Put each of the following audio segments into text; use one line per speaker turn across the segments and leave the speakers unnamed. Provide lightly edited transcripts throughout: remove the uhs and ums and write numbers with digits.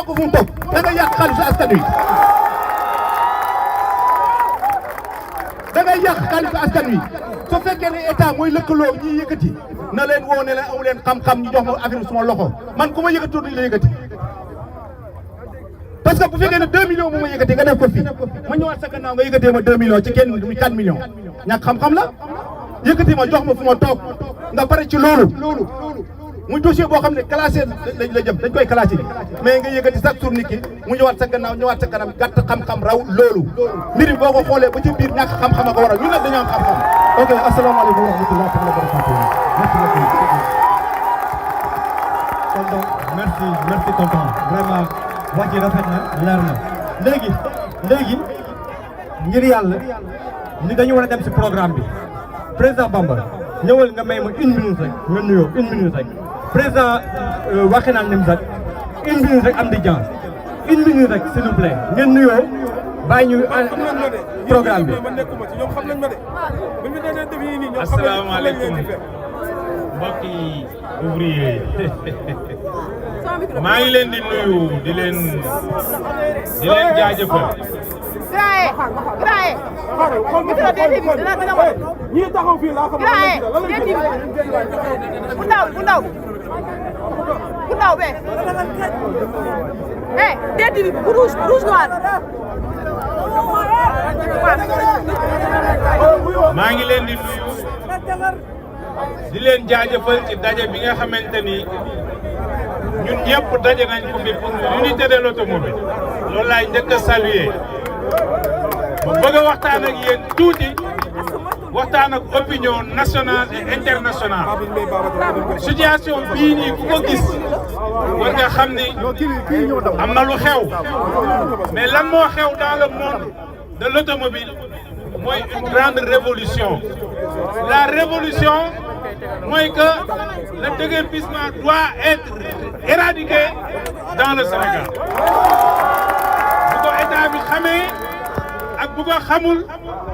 ko fu mu toog da ngay yàq xaalisu askan wi da ngay yàq xaalisu askan wi su fekkee ne état mooy lëkkaloo ñi yëkkati na leen woo ne leen amu leen xam-xam ñu jox ma affaire suma loxo man ku ma yëkkati duñ la yëkkati parce que bu fekkee ne 2 millions mu ma yëkkatee nga def ko fii ma ñëwaat sa gannaaw nga yëkkatee ma 2 millions ci kenn muy 4 millions ñàkk xam-xam la yëkkati ma jox ma fu ma toog nga pare ci loolu muy dossier boo xam ne classé la jëm dañ koy classé mais nga yëkkati chaque jour nit ki mu ñëwaat sa gannaaw ñëwaat sa kanam gàtt xam-xam raw loolu mbir mi boo ko xoolee ba ci biir ñàkk xam-xam a ko waral ñun nag dañoo am xam-xam. ok asalaamaaleykum wa rahmatulah wa barakatuh.
merci tonton vraiment wax ji rafet na leer na léegi ngir yàlla ni dañu war a dem si programme bi président Bamba ñëwal nga may ma 1 minute rek nga nuyoo 1 minute rek président Wakhinane Nimzatt 1 minute rek am di jaan 1 minute rek s'il vous plaît ngeen nuyoo bàyyi ñu programme bi.
asalaamaaleykum mbokki ouvrier maa ngi leen di nuyu di leen jaajëfal.
ñii taxaw fii laa xam bu ndaw be déedéet bu rouge noir
maa ngi leen di nuyu di leen jaajëfal ci daje bi nga xamante ni ñun ñëpp daje nañ ko fi pour l'unité de l'automobile loolu laay njëkk a saluer ma bëgg a waxtaan ak yéen tuuti waxtaan ak opinion nationale et internationale situation bii nii ku ko gis war nga xam ni am na lu xew mais lan moo xew dans le monde de l'automobile mooy une grande révolution. La révolution mooy que le déguerpissement doit être éradiqué dans le Sénégal bu ko état bi xamee ak bu ko xamul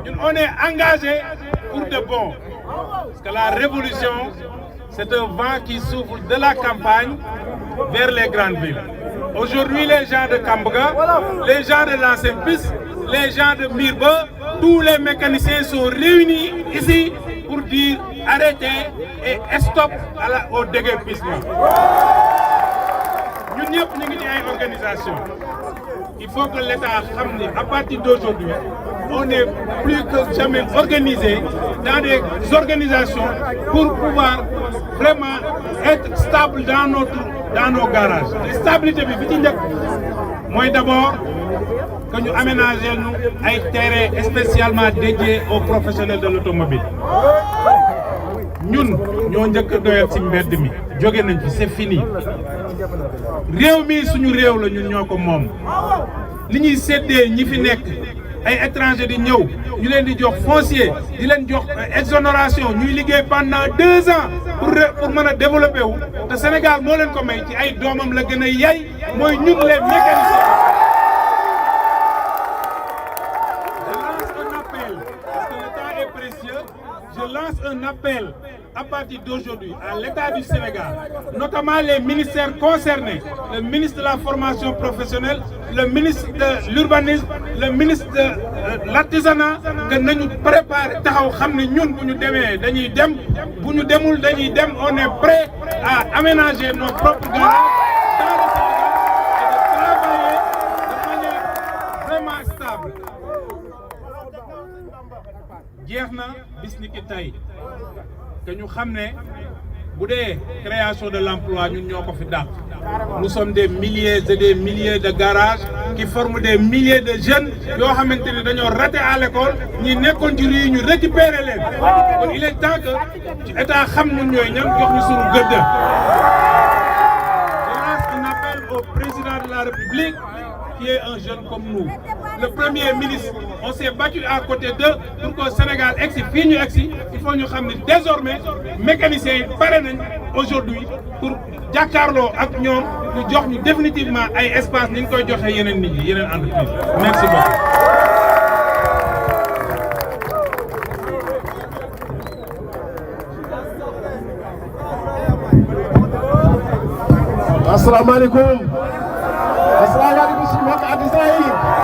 ñun on est engagé pour de bon parce que la révolution c'est un vent qui souffle de la campagne vers les grandes villes. Aujourd'hui les gens de Kambaga, les gens de l'ancienne piste, les gens de Mirba, tous les mécaniciens sont réunis ici pour dire arrêtez et stop au déguerpissement. Ñun ñëpp ñu ngi ci ay organisation. Il faut que l'État xam ni à partir d'aujourd'hui on est plus que jamais organisé dans des organisations pour pouvoir vraiment être stable dans nos garages. La stabilité bi ci njëkk mooy d'abord que ñu aménager ñu ay terrains spécialement dédiés aux professionnels de l'automobile. ñun ñoo njëkk a doyal ci mbedd mi jóge nañ ci c'est fini réew mi suñu réew la ñun ñoo ko moom li ñuy séddee ñi fi nekk ay étrangers di ñëw ñu leen di jox foncier di leen jox exonération ñuy liggéey pendant 2 ans pour mën a développer wu te Sénégal moo leen ko may ci ay doomam la gën a yay mooy ñun les mécaniciens. Je lance un appel à partir d'aujourd'hui à l'État du Sénégal, notamment les ministères concernés, le ministre de la formation professionnelle, le ministre de l'urbanisme, le ministre de l'artisanat, que nous préparons taxaw xam ne ñun bu ñu demee dañuy dem bu ñu demul dañuy dem on est prêt à aménager nos propres garages dans le Sénégal et de travailler de manière vraiment stable. jeex na bis ni ki tey que ñu xam ne bu dee création de l'emploi ñun ñoo ko fi dàq. Nous sommes des milliers et des milliers de garages qui forment des milliers de jeunes yoo xamante ne dañoo raté à l'école ñi nekkoon ci rue ñu récupérer leen kon il est temps que ci état xam ñun ñooy ñan jox ñu suñu gëdd. Je lance un appel au président de la République qui est un jeune comme nous. Le Premier ministre, on s'est battu à côté d'eux pour que le Sénégal exi fii ñu exi il faut ñu xam ne désormais mécaniciens yi pare nañ aujourd'hui pour jàkkaarloo ak ñoom ñu jox ñu définitivement ay espace ni ñu koy joxee yeneen nit ñi yeneen entreprise. Merci beaucoup.
asalaamaaleykum mbokk artisans yi